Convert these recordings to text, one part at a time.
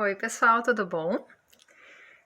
Oi, pessoal, tudo bom?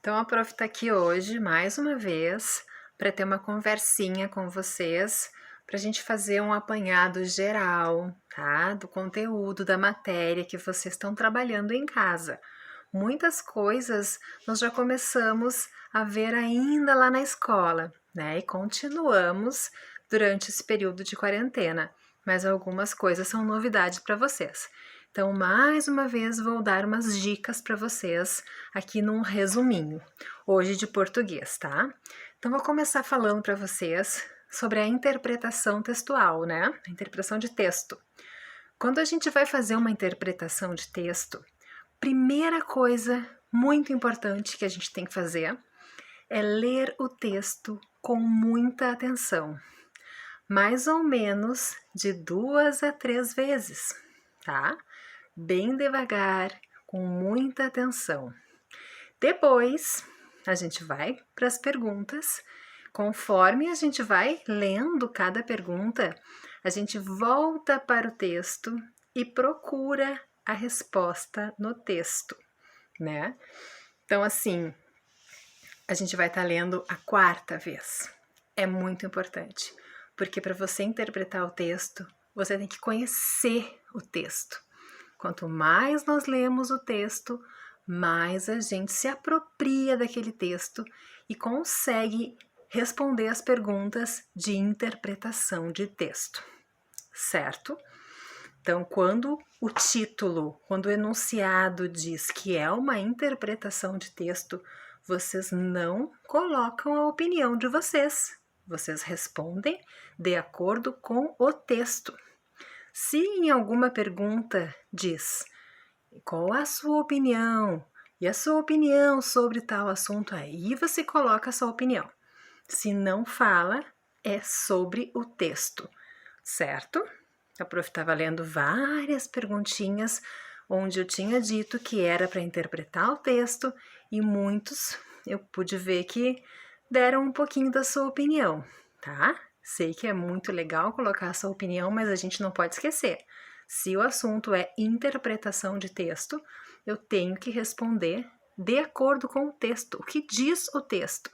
Então, a Prof tá aqui hoje, mais uma vez, para ter uma conversinha com vocês, para a gente fazer um apanhado geral, tá? Do conteúdo da matéria que vocês estão trabalhando em casa. Muitas coisas nós já começamos a ver ainda lá na escola, né? E continuamos durante esse período de quarentena, mas algumas coisas são novidade para vocês. Então, mais uma vez, vou dar umas dicas para vocês aqui num resuminho, hoje de português, tá? Então, vou começar falando para vocês sobre a interpretação textual, né? A interpretação de texto. Quando a gente vai fazer uma interpretação de texto, primeira coisa muito importante que a gente tem que fazer é ler o texto com muita atenção, mais ou menos de 2 a 3 vezes, tá? Bem devagar, com muita atenção. Depois, a gente vai para as perguntas. Conforme a gente vai lendo cada pergunta, a gente volta para o texto e procura a resposta no texto, né? Então, assim, a gente vai estar lendo a 4ª vez. É muito importante, porque para você interpretar o texto, você tem que conhecer o texto. Quanto mais nós lemos o texto, mais a gente se apropria daquele texto e consegue responder as perguntas de interpretação de texto, certo? Então, quando o título, quando o enunciado diz que é uma interpretação de texto, vocês não colocam a opinião de vocês. Vocês respondem de acordo com o texto. Se em alguma pergunta diz qual a sua opinião e a sua opinião sobre tal assunto, aí você coloca a sua opinião. Se não fala, é sobre o texto, certo? A prof estava lendo várias perguntinhas onde eu tinha dito que era para interpretar o texto e muitos eu pude ver que deram um pouquinho da sua opinião, tá? Sei que é muito legal colocar a sua opinião, mas a gente não pode esquecer. Se o assunto é interpretação de texto, eu tenho que responder de acordo com o texto, o que diz o texto,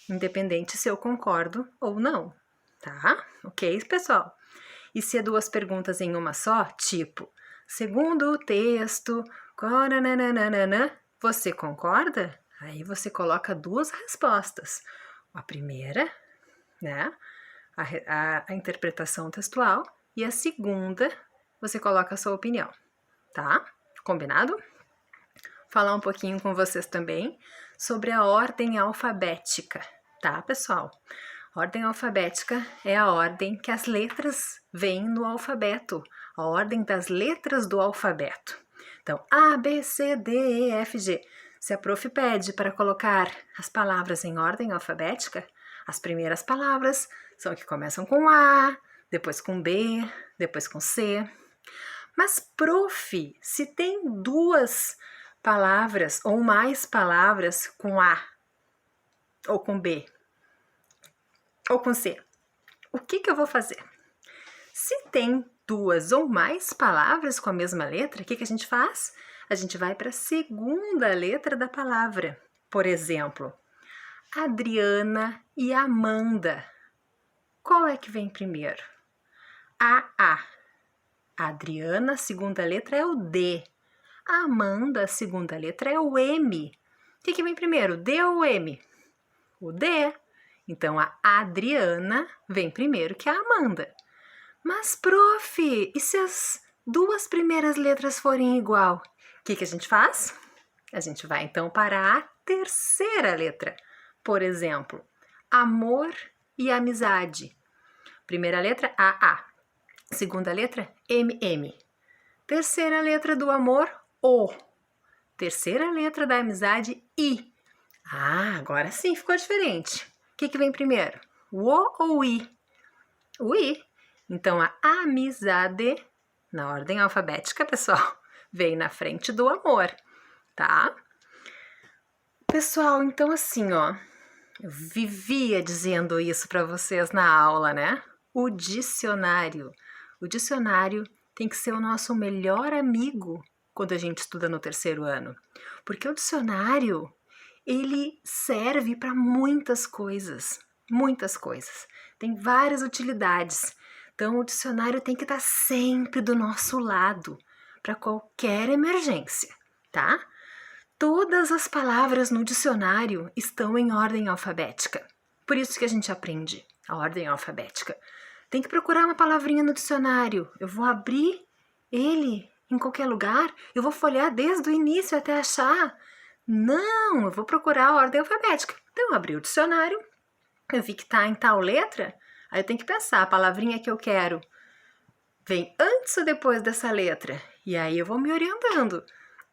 independente se eu concordo ou não, tá? Ok, pessoal? E se é 2 perguntas em uma só, tipo, segundo o texto, você concorda? Aí você coloca 2 respostas. A primeira, né? A interpretação textual, e a segunda, você coloca a sua opinião, tá? Combinado? Falar um pouquinho com vocês também sobre a ordem alfabética, tá, pessoal? Ordem alfabética é a ordem que as letras vêm no alfabeto, a ordem das letras do alfabeto. Então, A, B, C, D, E, F, G. Se a prof pede para colocar as palavras em ordem alfabética, as primeiras palavras são que começam com A, depois com B, depois com C. Mas, prof, se tem 2 palavras ou mais palavras com A, ou com B, ou com C, o que eu vou fazer? Se tem 2 ou mais palavras com a mesma letra, o que a gente faz? A gente vai para a segunda letra da palavra. Por exemplo, Adriana e Amanda. Qual é que vem primeiro? A. A Adriana, a segunda letra é o D. A Amanda, a segunda letra é o M. O que vem primeiro, D ou M? O D. Então, a Adriana vem primeiro que a Amanda. Mas, prof, e se as 2 primeiras letras forem igual? O que a gente faz? A gente vai, então, para a terceira letra. Por exemplo, amor e amizade. Primeira letra, A. Segunda letra, MM. Terceira letra do amor, O. Terceira letra da amizade, I. Ah, agora sim ficou diferente. O que vem primeiro? O O ou o I? O I. Então, a amizade, na ordem alfabética, pessoal, vem na frente do amor, tá? Pessoal, então assim, ó, eu vivia dizendo isso para vocês na aula, né? O dicionário tem que ser o nosso melhor amigo quando a gente estuda no terceiro ano? Porque o dicionário, ele serve para muitas coisas, tem várias utilidades. Então o dicionário tem que estar sempre do nosso lado para qualquer emergência, tá? Todas as palavras no dicionário estão em ordem alfabética. Por isso que a gente aprende a ordem alfabética. Tem que procurar uma palavrinha no dicionário. Eu vou abrir ele em qualquer lugar? Eu vou folhear desde o início até achar? Não, eu vou procurar a ordem alfabética. Então eu abri o dicionário, eu vi que está em tal letra, aí eu tenho que pensar, a palavrinha que eu quero vem antes ou depois dessa letra? E aí eu vou me orientando,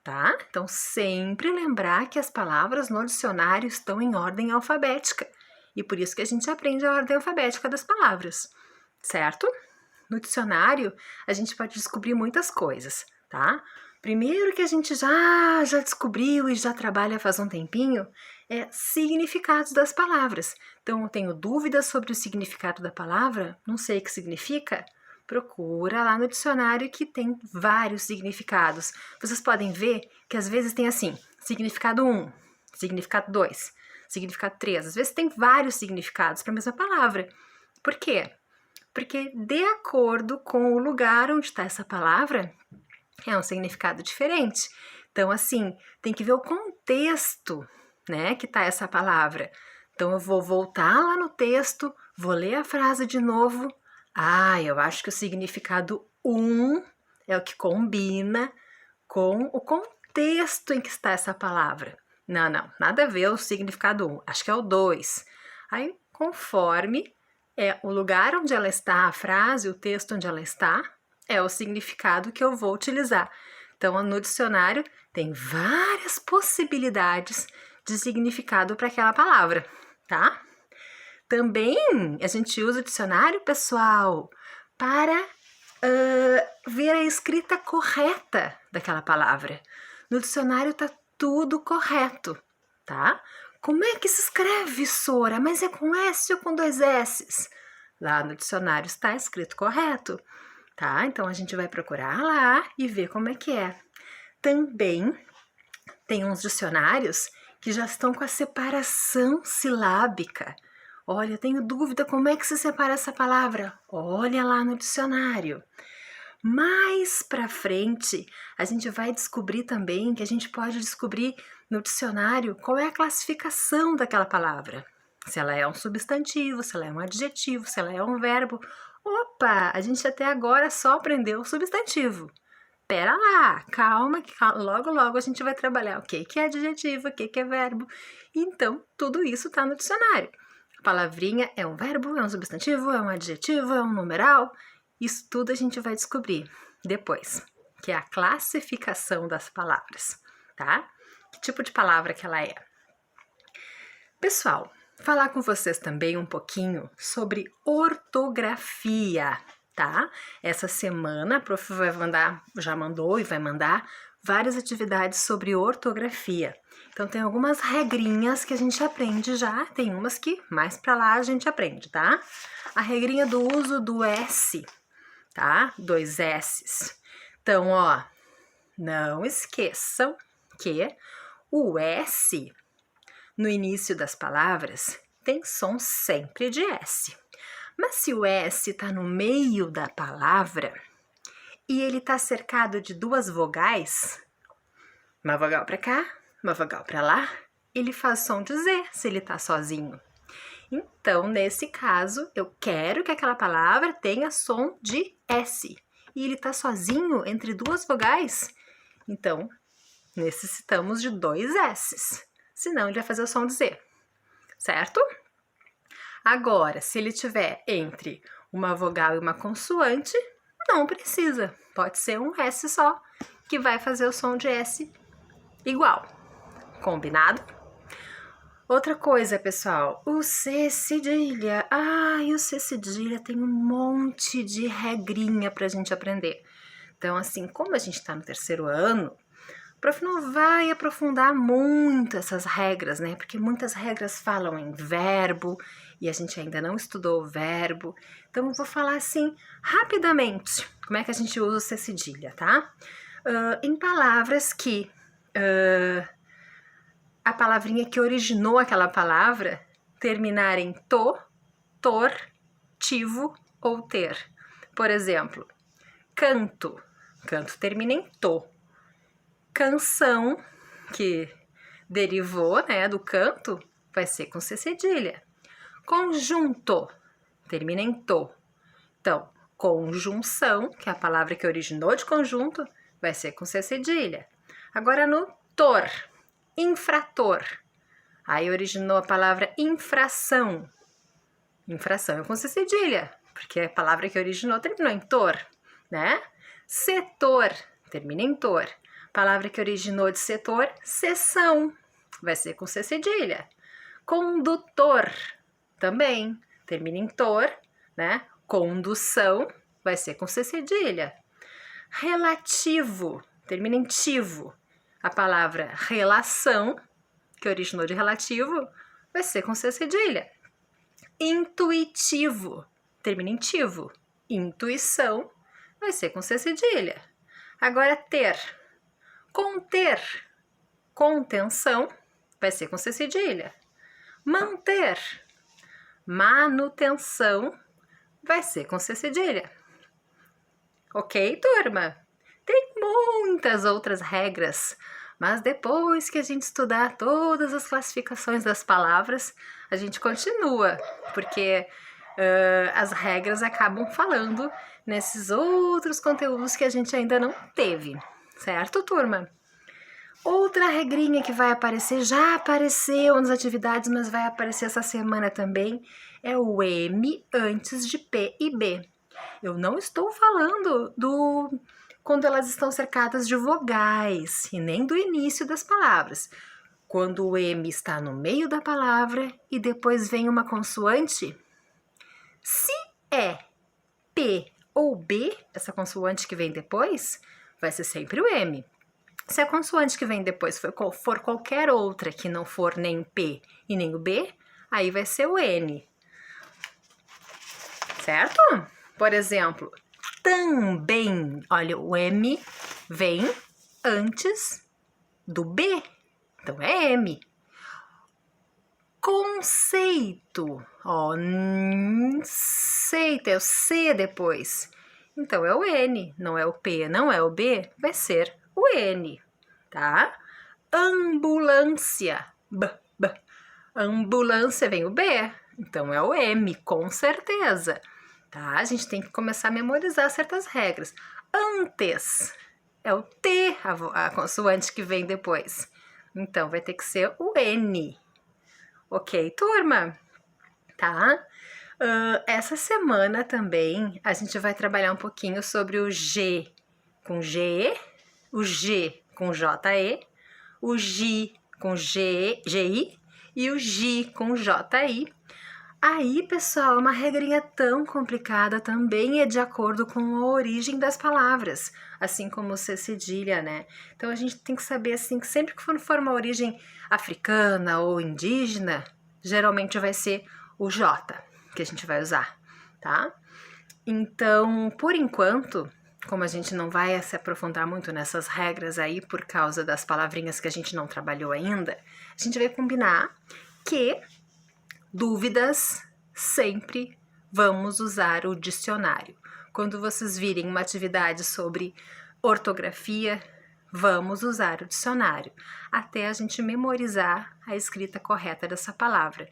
tá? Então sempre lembrar que as palavras no dicionário estão em ordem alfabética. E por isso que a gente aprende a ordem alfabética das palavras, certo? No dicionário, a gente pode descobrir muitas coisas, tá? Primeiro que a gente já descobriu e já trabalha faz um tempinho é significados das palavras. Então, eu tenho dúvidas sobre o significado da palavra, não sei o que significa, procura lá no dicionário que tem vários significados. Vocês podem ver que às vezes tem assim, significado 1, significado 2, significado 3. Às vezes tem vários significados para a mesma palavra. Por quê? Porque de acordo com o lugar onde está essa palavra, é um significado diferente. Então, assim, tem que ver o contexto, né, que está essa palavra. Então, eu vou voltar lá no texto, vou ler a frase de novo. Eu acho que o significado 1 é o que combina com o contexto em que está essa palavra. Não, nada a ver o significado 1, acho que é o 2. Aí, conforme é o lugar onde ela está, a frase, o texto onde ela está, é o significado que eu vou utilizar. Então, no dicionário, tem várias possibilidades de significado para aquela palavra, tá? Também a gente usa o dicionário, pessoal, para ver a escrita correta daquela palavra. No dicionário tá tudo correto, tá? Como é que se escreve, Sora? Mas é com S ou com 2 S's? Lá no dicionário está escrito correto, tá? Então, a gente vai procurar lá e ver como é que é. Também tem uns dicionários que já estão com a separação silábica. Olha, eu tenho dúvida como é que se separa essa palavra. Olha lá no dicionário. Mais para frente, a gente vai descobrir também que a gente pode descobrir no dicionário qual é a classificação daquela palavra. Se ela é um substantivo, se ela é um adjetivo, se ela é um verbo. Opa, a gente até agora só aprendeu o substantivo. Pera lá, calma, que logo a gente vai trabalhar o que é adjetivo, o que é verbo. Então, tudo isso está no dicionário. A palavrinha é um verbo, é um substantivo, é um adjetivo, é um numeral. Isso tudo a gente vai descobrir depois, que é a classificação das palavras, tá? Que tipo de palavra que ela é? Pessoal, falar com vocês também um pouquinho sobre ortografia, tá? Essa semana a prof vai mandar, já mandou e vai mandar várias atividades sobre ortografia. Então tem algumas regrinhas que a gente aprende já, tem umas que mais pra lá a gente aprende, tá? A regrinha do uso do S, tá? 2 S's. Então, ó, não esqueçam que o S no início das palavras tem som sempre de S. Mas se o S está no meio da palavra e ele está cercado de 2 vogais, uma vogal para cá, uma vogal para lá, ele faz som de Z se ele está sozinho. Então, nesse caso, eu quero que aquela palavra tenha som de S. E ele está sozinho entre 2 vogais. Então, necessitamos de 2 S's. Senão, ele vai fazer o som de Z. Certo? Agora, se ele tiver entre uma vogal e uma consoante, não precisa. Pode ser um S só, que vai fazer o som de S igual. Combinado? Outra coisa, pessoal, o C cedilha. O C cedilha tem um monte de regrinha pra gente aprender. Então, assim, como a gente tá no terceiro ano, o prof não vai aprofundar muito essas regras, né? Porque muitas regras falam em verbo e a gente ainda não estudou o verbo. Então, eu vou falar assim, rapidamente, como é que a gente usa o C cedilha, tá? em palavras que a palavrinha que originou aquela palavra terminar em to, tor, tivo ou ter. Por exemplo, canto. Canto termina em to. Canção, que derivou, né, do canto, vai ser com C cedilha. Conjunto termina em to. Então, conjunção, que é a palavra que originou de conjunto, vai ser com C cedilha. Agora no tor, infrator. Aí originou a palavra infração. Infração é com C cedilha, porque a palavra que originou terminou em tor, né? Setor, termina em tor. Palavra que originou de setor, seção, vai ser com C cedilha. Condutor, também, termina em tor, né? Condução, vai ser com C cedilha. Relativo, termina em tivo. A palavra relação, que originou de relativo, vai ser com C cedilha. Intuitivo, termina em tivo. Intuição, vai ser com C cedilha. Agora ter. Conter, contenção, vai ser com C cedilha. Manter, manutenção, vai ser com C cedilha. Ok, turma? Tem muitas outras regras, mas depois que a gente estudar todas as classificações das palavras, a gente continua, porque as regras acabam falando nesses outros conteúdos que a gente ainda não teve, certo, turma? Outra regrinha que vai aparecer, já apareceu nas atividades, mas vai aparecer essa semana também, é o M antes de P e B. Eu não estou falando do quando elas estão cercadas de vogais e nem do início das palavras. Quando o M está no meio da palavra e depois vem uma consoante, se é P ou B, essa consoante que vem depois, vai ser sempre o M. Se a consoante que vem depois for qualquer outra que não for nem o P e nem o B, aí vai ser o N. Certo? Por exemplo, também, olha, o M vem antes do B, então é M. Conceito, ó, conceito, é o C depois, então é o N, não é o P, não é o B, vai ser o N, tá? Ambulância, ambulância vem o B, então é o M, com certeza. Tá? A gente tem que começar a memorizar certas regras. Antes é o T, a consoante que vem depois. Então, vai ter que ser o N. Ok, turma? Tá? Essa semana também a gente vai trabalhar um pouquinho sobre o G com G, o G com JE, o G com GI e o G com JI. Aí, pessoal, uma regrinha tão complicada também é de acordo com a origem das palavras, assim como o C cedilha, né? Então, a gente tem que saber, assim, que sempre que for uma origem africana ou indígena, geralmente vai ser o J que a gente vai usar, tá? Então, por enquanto, como a gente não vai se aprofundar muito nessas regras aí por causa das palavrinhas que a gente não trabalhou ainda, a gente vai combinar que dúvidas, sempre vamos usar o dicionário. Quando vocês virem uma atividade sobre ortografia, vamos usar o dicionário, até a gente memorizar a escrita correta dessa palavra.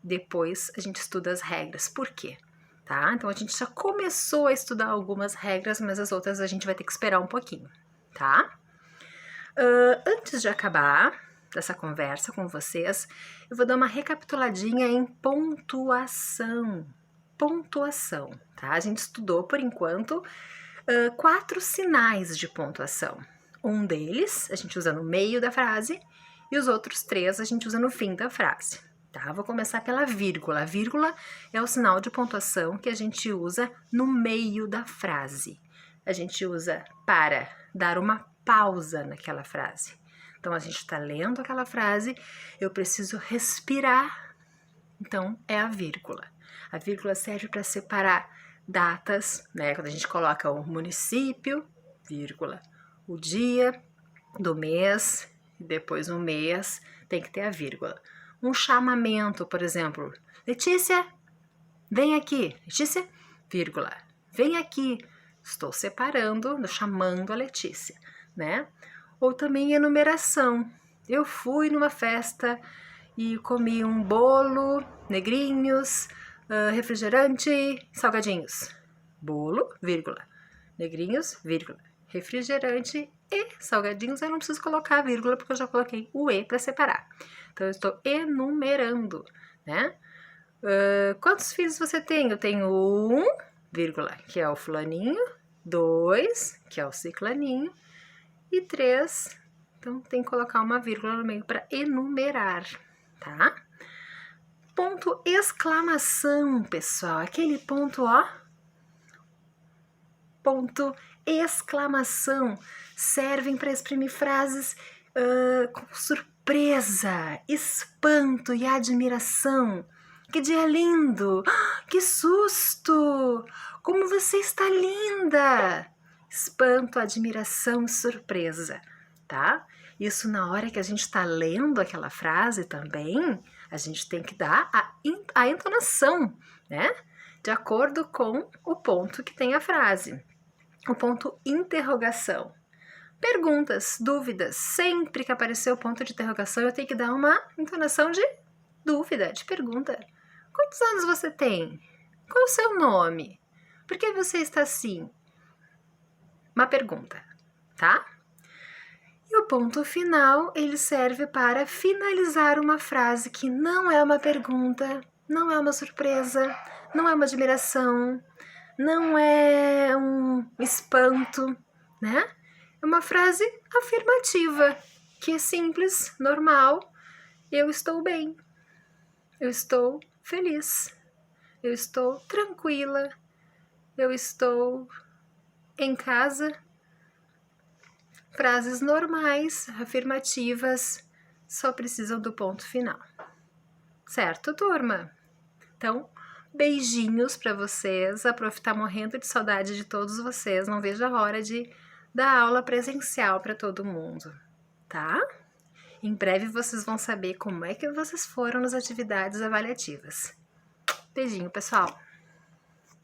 Depois a gente estuda as regras. Por quê? Tá? Então a gente já começou a estudar algumas regras, mas as outras a gente vai ter que esperar um pouquinho, tá? Antes de acabar dessa conversa com vocês, eu vou dar uma recapituladinha em pontuação. Pontuação, tá? A gente estudou, por enquanto, 4 sinais de pontuação. Um deles a gente usa no meio da frase e os outros 3 a gente usa no fim da frase, tá? Vou começar pela vírgula. A vírgula é o sinal de pontuação que a gente usa no meio da frase. A gente usa para dar uma pausa naquela frase. Então, a gente está lendo aquela frase, eu preciso respirar, então é a vírgula. A vírgula serve para separar datas, né? Quando a gente coloca o município, vírgula, o dia do mês e depois o mês tem que ter a vírgula. Um chamamento, por exemplo, Letícia, vem aqui. Letícia, vírgula, vem aqui. Estou separando, chamando a Letícia, né? Ou também enumeração. Eu fui numa festa e comi um bolo, negrinhos, refrigerante, salgadinhos. Bolo, vírgula, negrinhos, vírgula, refrigerante e salgadinhos. Eu não preciso colocar a vírgula porque eu já coloquei o E para separar. Então, eu estou enumerando, né? Quantos filhos você tem? Eu tenho 1, vírgula, que é o fulaninho, 2, que é o ciclaninho, e 3, então tem que colocar uma vírgula no meio para enumerar, tá? Ponto exclamação, pessoal, aquele ponto, ó, ponto exclamação, servem para exprimir frases com surpresa, espanto e admiração. Que dia lindo! Que susto! Como você está linda! Espanto, admiração e surpresa, tá? Isso na hora que a gente está lendo aquela frase também, a gente tem que dar a entonação, né? De acordo com o ponto que tem a frase. O ponto interrogação. Perguntas, dúvidas. Sempre que aparecer o ponto de interrogação, eu tenho que dar uma entonação de dúvida, de pergunta. Quantos anos você tem? Qual o seu nome? Por que você está assim? Uma pergunta, tá? E o ponto final, ele serve para finalizar uma frase que não é uma pergunta, não é uma surpresa, não é uma admiração, não é um espanto, né? É uma frase afirmativa, que é simples, normal. Eu estou bem, eu estou feliz, eu estou tranquila, eu estou em casa. Frases normais, afirmativas, só precisam do ponto final. Certo, turma? Então, beijinhos para vocês. A prof tá morrendo de saudade de todos vocês. Não vejo a hora de dar aula presencial para todo mundo, tá? Em breve vocês vão saber como é que vocês foram nas atividades avaliativas. Beijinho, pessoal!